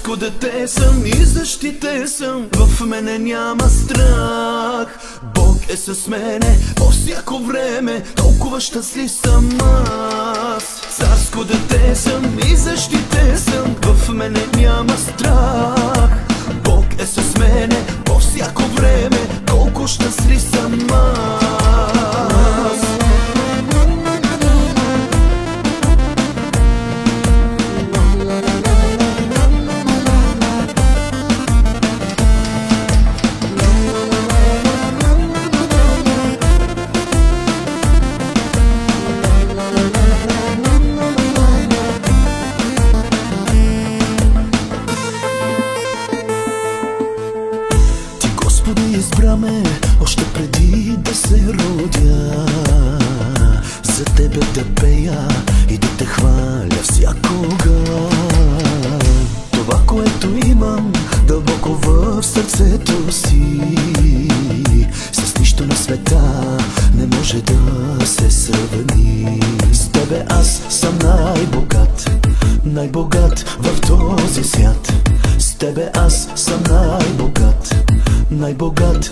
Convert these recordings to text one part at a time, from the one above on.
Царско дете съм и защитен съм, в мене няма страх. Бог е с мене по всяко време, толкова щастлив съм аз. Царско дете съм и защитен съм, в мене няма страх. Бог е с мене по всяко време, колко щастлив съм аз. Избра ме още преди да се родя, за тебе да пея и да те хваля всякога. Това, което имам дълбоко в сърцето си, с нищо на света не може да се сравни. С тебе аз съм най-богат, най-богат в този свят. С тебе аз съм най-богат, най-богат,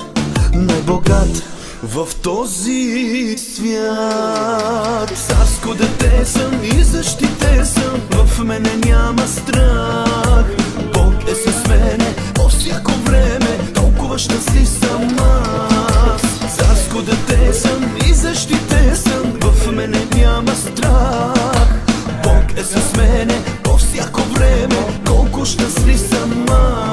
най-богат в този свят. Царско дете съм и защитен съм, в мене няма страх. Бог е с мене по всяко време, толкова щастлив съм аз. Царско дете съм и защитен съм, в мене няма страх. Бог е с мене по всяко време, колко щастлив съм аз.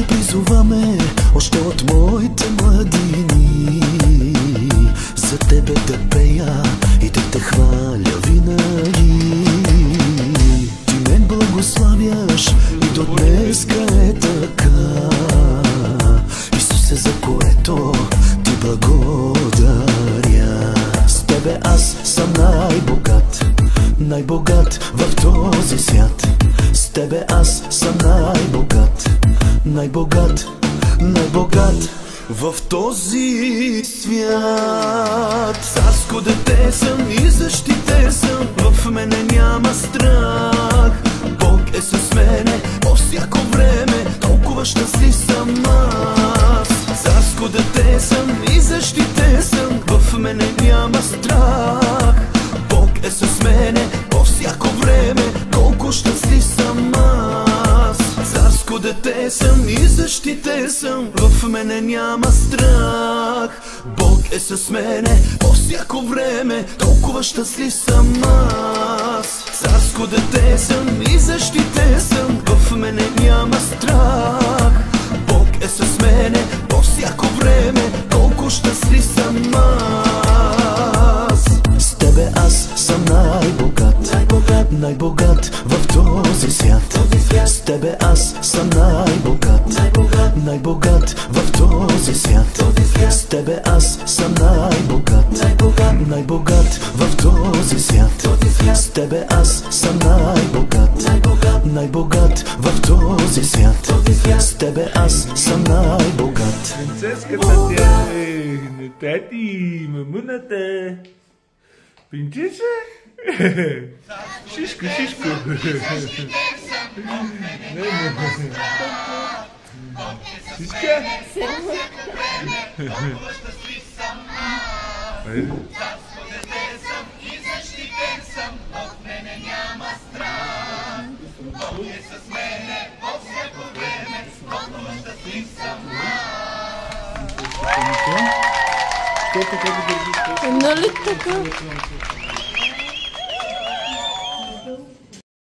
Призоваме още от моите младини, за тебе да пея и да те хваля винаги. Ти мен благославяш и до днеска е така. Исусе, за което ти благодаря. С тебе аз съм най-богат, най-богат в този свят. С тебе аз съм най-богат, най-богат, най-богат в този свят. Царско дете съм и защитен съм, в мене няма страх. Бог е с мене по всяко време, толкова щастлив съм аз. Царско дете съм и защитен съм, в мене няма страх. Бог е с мене по всяко време, колко щастлив съм аз. Царско дете съм и защитен съм, в мене няма страх. Бог е с мене по всяко време, толкова щастлив съм аз. Царско дете съм и защитен съм, в мене няма страх. Бог е с мене по всяко време, колко щастлив съм аз. С тебе аз съм най-богат, най-богат в този свят. С тебе аз съм най-богат, най-богат в този свят. С тебе аз съм най-богат, най-богат в този свят. С тебе аз съм най-богат, най-богат в този свят. С тебе аз съм най-богат. Принцеската тя е на тати, мамуната. Принцеса? Шишко, шишко. Шишка? Едно ли така?